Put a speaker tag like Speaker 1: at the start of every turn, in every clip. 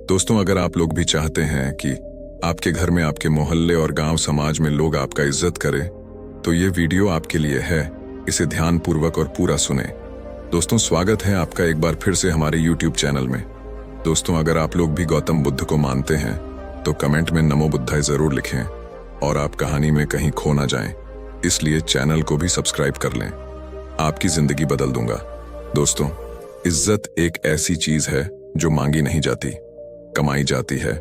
Speaker 1: दोस्तों, अगर आप लोग भी चाहते हैं कि आपके घर में, आपके मोहल्ले और गांव समाज में लोग आपका इज्जत करें, तो ये वीडियो आपके लिए है। इसे ध्यानपूर्वक और पूरा सुने। दोस्तों, स्वागत है आपका एक बार फिर से हमारे YouTube चैनल में। दोस्तों, अगर आप लोग भी गौतम बुद्ध को मानते हैं तो कमेंट में नमो बुद्धाय जरूर लिखें और आप कहानी में कहीं खो ना जाएं। इसलिए चैनल को भी सब्सक्राइब कर लें। आपकी जिंदगी बदल दूंगा। दोस्तों, इज्जत एक ऐसी चीज है जो मांगी नहीं जाती, कमाई जाती है।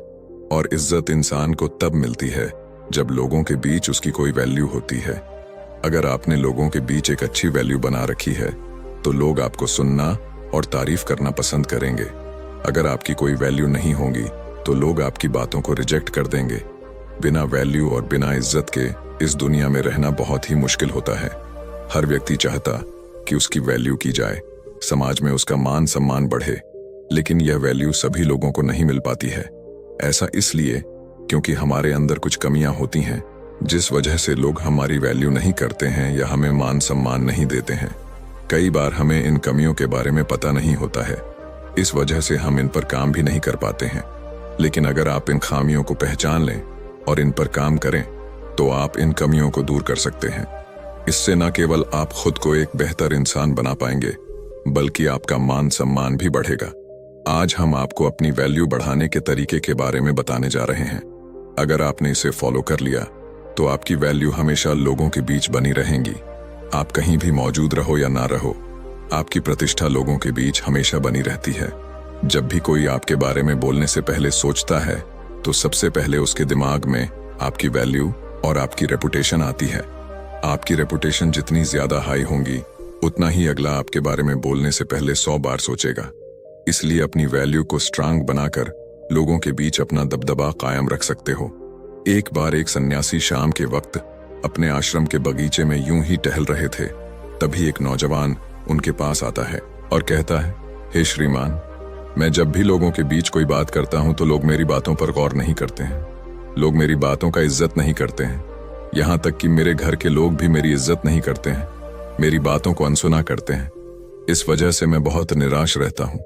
Speaker 1: और इज्जत इंसान को तब मिलती है जब लोगों के बीच उसकी कोई वैल्यू होती है। अगर आपने लोगों के बीच एक अच्छी वैल्यू बना रखी है तो लोग आपको सुनना और तारीफ करना पसंद करेंगे। अगर आपकी कोई वैल्यू नहीं होगी तो लोग आपकी बातों को रिजेक्ट कर देंगे। बिना वैल्यू और बिना इज्जत के इस दुनिया में रहना बहुत ही मुश्किल होता है। हर व्यक्ति चाहता कि उसकी वैल्यू की जाए, समाज में उसका मान सम्मान बढ़े, लेकिन यह वैल्यू सभी लोगों को नहीं मिल पाती है। ऐसा इसलिए क्योंकि हमारे अंदर कुछ कमियां होती हैं जिस वजह से लोग हमारी वैल्यू नहीं करते हैं या हमें मान सम्मान नहीं देते हैं। कई बार हमें इन कमियों के बारे में पता नहीं होता है, इस वजह से हम इन पर काम भी नहीं कर पाते हैं। लेकिन अगर आप इन खामियों को पहचान लें और इन पर काम करें तो आप इन कमियों को दूर कर सकते हैं। इससे न केवल आप खुद को एक बेहतर इंसान बना पाएंगे, बल्कि आपका मान सम्मान भी बढ़ेगा। आज हम आपको अपनी वैल्यू बढ़ाने के तरीके के बारे में बताने जा रहे हैं। अगर आपने इसे फॉलो कर लिया तो आपकी वैल्यू हमेशा लोगों के बीच बनी रहेंगी। आप कहीं भी मौजूद रहो या ना रहो, आपकी प्रतिष्ठा लोगों के बीच हमेशा बनी रहती है। जब भी कोई आपके बारे में बोलने से पहले सोचता है तो सबसे पहले उसके दिमाग में आपकी वैल्यू और आपकी रेपुटेशन आती है। आपकी रेपुटेशन जितनी ज्यादा हाई होंगी उतना ही अगला आपके बारे में बोलने से पहले 100 बार सोचेगा। इसलिए अपनी वैल्यू को स्ट्रांग बनाकर लोगों के बीच अपना दबदबा कायम रख सकते हो। एक बार एक सन्यासी शाम के वक्त अपने आश्रम के बगीचे में यूं ही टहल रहे थे। तभी एक नौजवान उनके पास आता है और कहता है, हे श्रीमान, मैं जब भी लोगों के बीच कोई बात करता हूं तो लोग मेरी बातों पर गौर नहीं करते हैं। लोग मेरी बातों का इज्जत नहीं करते हैं। यहाँ तक कि मेरे घर के लोग भी मेरी इज्जत नहीं करते हैं, मेरी बातों को अनसुना करते हैं। इस वजह से मैं बहुत निराश रहता हूँ।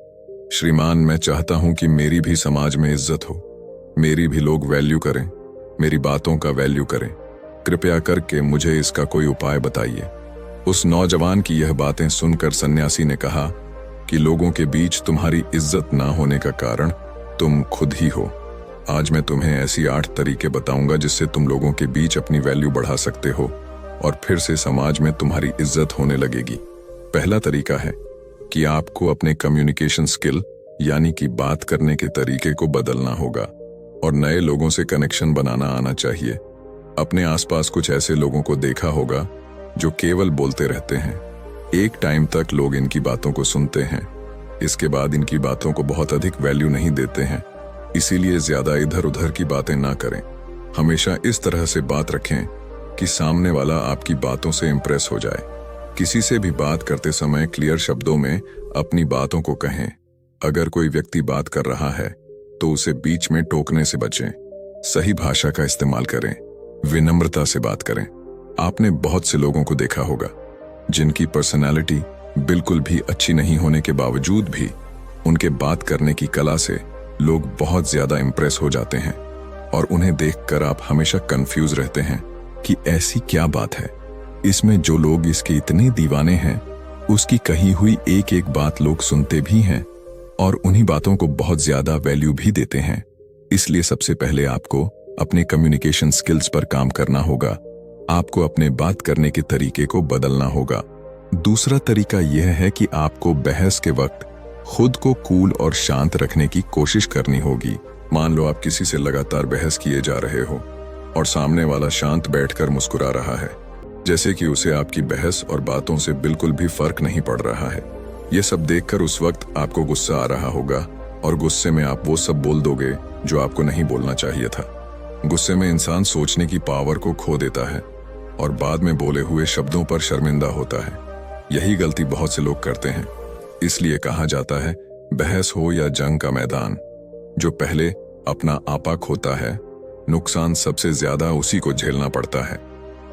Speaker 1: श्रीमान, मैं चाहता हूं कि मेरी भी समाज में इज्जत हो, मेरी भी लोग वैल्यू करें, मेरी बातों का वैल्यू करें। कृपया करके मुझे इसका कोई उपाय बताइए। उस नौजवान की यह बातें सुनकर सन्यासी ने कहा कि लोगों के बीच तुम्हारी इज्जत ना होने का कारण तुम खुद ही हो। आज मैं तुम्हें ऐसी 8 तरीके बताऊंगा जिससे तुम लोगों के बीच अपनी वैल्यू बढ़ा सकते हो और फिर से समाज में तुम्हारी इज्जत होने लगेगी। पहला तरीका है कि आपको अपने कम्युनिकेशन स्किल यानी कि बात करने के तरीके को बदलना होगा और नए लोगों से कनेक्शन बनाना आना चाहिए। अपने आसपास कुछ ऐसे लोगों को देखा होगा जो केवल बोलते रहते हैं। एक टाइम तक लोग इनकी बातों को सुनते हैं, इसके बाद इनकी बातों को बहुत अधिक वैल्यू नहीं देते हैं। इसीलिए ज्यादा इधर उधर की बातें ना करें। हमेशा इस तरह से बात रखें कि सामने वाला आपकी बातों से इंप्रेस हो जाए। किसी से भी बात करते समय क्लियर शब्दों में अपनी बातों को कहें। अगर कोई व्यक्ति बात कर रहा है तो उसे बीच में टोकने से बचें। सही भाषा का इस्तेमाल करें, विनम्रता से बात करें। आपने बहुत से लोगों को देखा होगा जिनकी पर्सनालिटी बिल्कुल भी अच्छी नहीं होने के बावजूद भी उनके बात करने की कला से लोग बहुत ज्यादा इंप्रेस हो जाते हैं और उन्हें देखकर आप हमेशा कंफ्यूज रहते हैं कि ऐसी क्या बात है इसमें जो लोग इसके इतने दीवाने हैं। उसकी कही हुई एक एक बात लोग सुनते भी हैं और उन्हीं बातों को बहुत ज्यादा वैल्यू भी देते हैं। इसलिए सबसे पहले आपको अपने कम्युनिकेशन स्किल्स पर काम करना होगा। आपको अपने बात करने के तरीके को बदलना होगा। दूसरा तरीका यह है कि आपको बहस के वक्त खुद को कूल और शांत रखने की कोशिश करनी होगी। मान लो आप किसी से लगातार बहस किए जा रहे हो और सामने वाला शांत बैठकर मुस्कुरा रहा है, जैसे कि उसे आपकी बहस और बातों से बिल्कुल भी फर्क नहीं पड़ रहा है। ये सब देखकर उस वक्त आपको गुस्सा आ रहा होगा और गुस्से में आप वो सब बोल दोगे जो आपको नहीं बोलना चाहिए था। गुस्से में इंसान सोचने की पावर को खो देता है और बाद में बोले हुए शब्दों पर शर्मिंदा होता है। यही गलती बहुत से लोग करते हैं। इसलिए कहा जाता है, बहस हो या जंग का मैदान, जो पहले अपना आपा खोता है, नुकसान सबसे ज्यादा उसी को झेलना पड़ता है।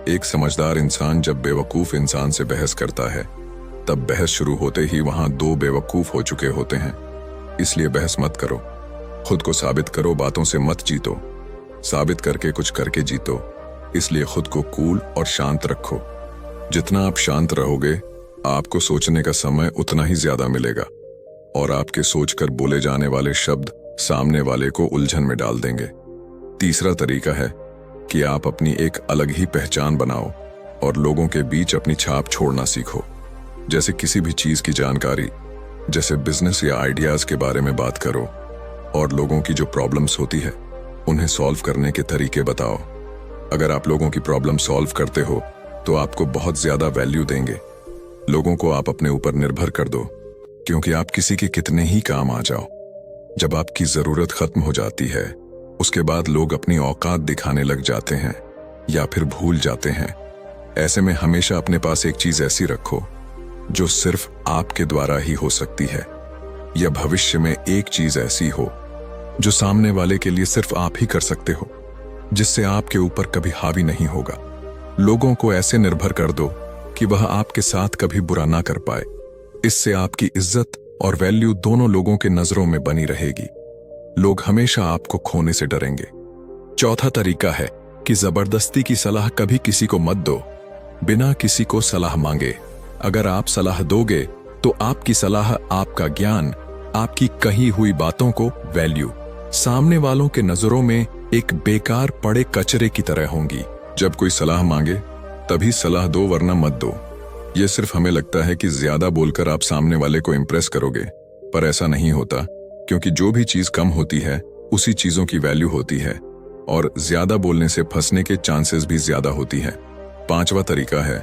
Speaker 1: एक समझदार इंसान जब बेवकूफ इंसान से बहस करता है तब बहस शुरू होते ही वहां 2 बेवकूफ हो चुके होते हैं। इसलिए बहस मत करो। खुद को साबित करो, बातों से मत जीतो। साबित करके कुछ करके जीतो। इसलिए खुद को कूल और शांत रखो। जितना आप शांत रहोगे, आपको सोचने का समय उतना ही ज्यादा मिलेगा और आपके सोचकर बोले जाने वाले शब्द सामने वाले को उलझन में डाल देंगे। तीसरा तरीका है कि आप अपनी एक अलग ही पहचान बनाओ और लोगों के बीच अपनी छाप छोड़ना सीखो। जैसे किसी भी चीज की जानकारी, जैसे बिजनेस या आइडियाज के बारे में बात करो और लोगों की जो प्रॉब्लम्स होती है उन्हें सॉल्व करने के तरीके बताओ। अगर आप लोगों की प्रॉब्लम सॉल्व करते हो तो आपको बहुत ज्यादा वैल्यू देंगे। लोगों को आप अपने ऊपर निर्भर कर दो, क्योंकि आप किसी के कितने ही काम आ जाओ, जब आपकी जरूरत खत्म हो जाती है उसके बाद लोग अपनी औकात दिखाने लग जाते हैं या फिर भूल जाते हैं। ऐसे में हमेशा अपने पास एक चीज ऐसी रखो जो सिर्फ आपके द्वारा ही हो सकती है, या भविष्य में एक चीज ऐसी हो जो सामने वाले के लिए सिर्फ आप ही कर सकते हो, जिससे आपके ऊपर कभी हावी नहीं होगा। लोगों को ऐसे निर्भर कर दो कि वह आपके साथ कभी बुरा ना कर पाए। इससे आपकी इज्जत और वैल्यू दोनों लोगों के नजरों में बनी रहेगी। लोग हमेशा आपको खोने से डरेंगे। चौथा तरीका है कि जबरदस्ती की सलाह कभी किसी को मत दो, बिना किसी को सलाह मांगे। अगर आप सलाह दोगे तो आपकी सलाह, आपका ज्ञान, आपकी कही हुई बातों को वैल्यू सामने वालों के नजरों में एक बेकार पड़े कचरे की तरह होंगी। जब कोई सलाह मांगे तभी सलाह दो, वरना मत दो। यह सिर्फ हमें लगता है कि ज्यादा बोलकर आप सामने वाले को इंप्रेस करोगे, पर ऐसा नहीं होता, क्योंकि जो भी चीज कम होती है उसी चीजों की वैल्यू होती है और ज्यादा बोलने से फंसने के चांसेस भी ज्यादा होती है। पांचवा तरीका है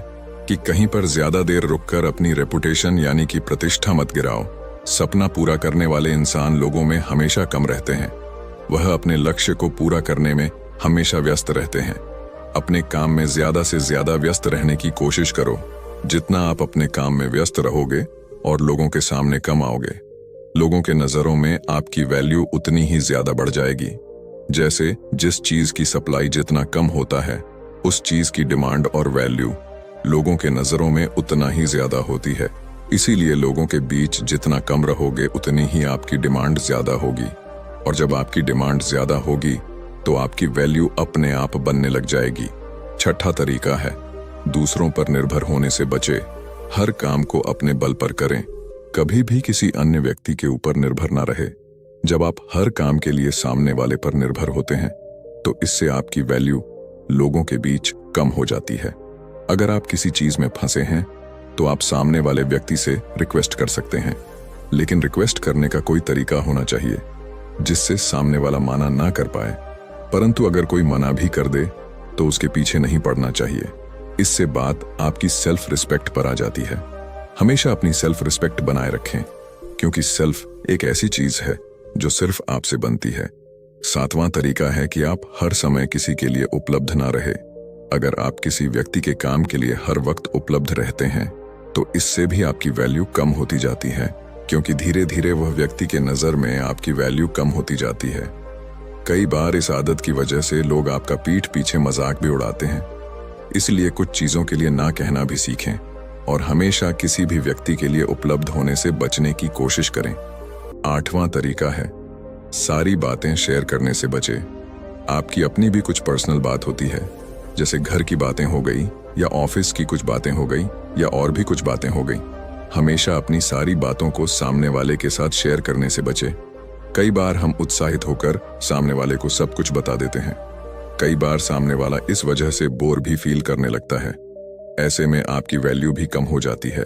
Speaker 1: कि कहीं पर ज्यादा देर रुककर अपनी रेपुटेशन यानी कि प्रतिष्ठा मत गिराओ। सपना पूरा करने वाले इंसान लोगों में हमेशा कम रहते हैं। वह अपने लक्ष्य को पूरा करने में हमेशा व्यस्त रहते हैं। अपने काम में ज्यादा से ज्यादा व्यस्त रहने की कोशिश करो। जितना आप अपने काम में व्यस्त रहोगे और लोगों के सामने कम आओगे, लोगों के नजरों में आपकी वैल्यू उतनी ही ज्यादा बढ़ जाएगी। जैसे जिस चीज की सप्लाई जितना कम होता है, उस चीज की डिमांड और वैल्यू लोगों के नजरों में उतना ही ज्यादा होती है। इसीलिए लोगों के बीच जितना कम रहोगे उतनी ही आपकी डिमांड ज्यादा होगी, और जब आपकी डिमांड ज्यादा होगी तो आपकी वैल्यू अपने आप बनने लग जाएगी। छठा तरीका है, दूसरों पर निर्भर होने से बचे। हर काम को अपने बल पर करें, कभी भी किसी अन्य व्यक्ति के ऊपर निर्भर ना रहे। जब आप हर काम के लिए सामने वाले पर निर्भर होते हैं तो इससे आपकी वैल्यू लोगों के बीच कम हो जाती है। अगर आप किसी चीज में फंसे हैं तो आप सामने वाले व्यक्ति से रिक्वेस्ट कर सकते हैं, लेकिन रिक्वेस्ट करने का कोई तरीका होना चाहिए जिससे सामने वाला मना ना कर पाए। परंतु अगर कोई मना भी कर दे तो उसके पीछे नहीं पड़ना चाहिए। इससे बात आपकी सेल्फ रिस्पेक्ट पर आ जाती है। हमेशा अपनी सेल्फ रिस्पेक्ट बनाए रखें, क्योंकि सेल्फ एक ऐसी चीज है जो सिर्फ आपसे बनती है। सातवां तरीका है कि आप हर समय किसी के लिए उपलब्ध ना रहे। अगर आप किसी व्यक्ति के काम के लिए हर वक्त उपलब्ध रहते हैं तो इससे भी आपकी वैल्यू कम होती जाती है, क्योंकि धीरे धीरे वह व्यक्ति के नजर में आपकी वैल्यू कम होती जाती है। कई बार इस आदत की वजह से लोग आपका पीठ पीछे मजाक भी उड़ाते हैं। इसलिए कुछ चीजों के लिए ना कहना भी सीखें और हमेशा किसी भी व्यक्ति के लिए उपलब्ध होने से बचने की कोशिश करें। आठवां तरीका है, सारी बातें शेयर करने से बचें। आपकी अपनी भी कुछ पर्सनल बात होती है, जैसे घर की बातें हो गई या ऑफिस की कुछ बातें हो गई या और भी कुछ बातें हो गई। हमेशा अपनी सारी बातों को सामने वाले के साथ शेयर करने से बचें। कई बार हम उत्साहित होकर सामने वाले को सब कुछ बता देते हैं। कई बार सामने वाला इस वजह से बोर भी फील करने लगता है। ऐसे में आपकी वैल्यू भी कम हो जाती है।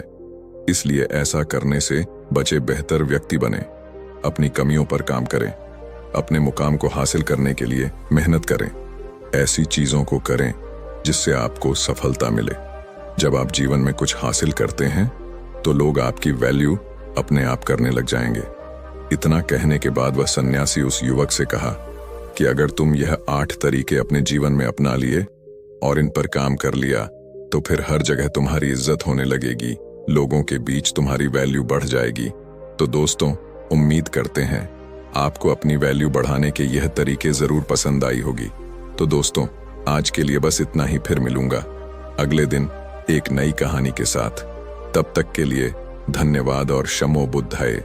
Speaker 1: इसलिए ऐसा करने से बचे बेहतर व्यक्ति बने। अपनी कमियों पर काम करें। अपने मुकाम को हासिल करने के लिए मेहनत करें। ऐसी चीजों को करें जिससे आपको सफलता मिले। जब आप जीवन में कुछ हासिल करते हैं तो लोग आपकी वैल्यू अपने आप करने लग जाएंगे। इतना कहने के बाद वह सन्यासी उस युवक से कहा कि अगर तुम यह 8 तरीके अपने जीवन में अपना लिए और इन पर काम कर लिया तो फिर हर जगह तुम्हारी इज्जत होने लगेगी, लोगों के बीच तुम्हारी वैल्यू बढ़ जाएगी। तो दोस्तों, उम्मीद करते हैं आपको अपनी वैल्यू बढ़ाने के यह तरीके जरूर पसंद आई होगी। तो दोस्तों, आज के लिए बस इतना ही। फिर मिलूंगा अगले दिन एक नई कहानी के साथ। तब तक के लिए धन्यवाद और शमो बुद्धाय।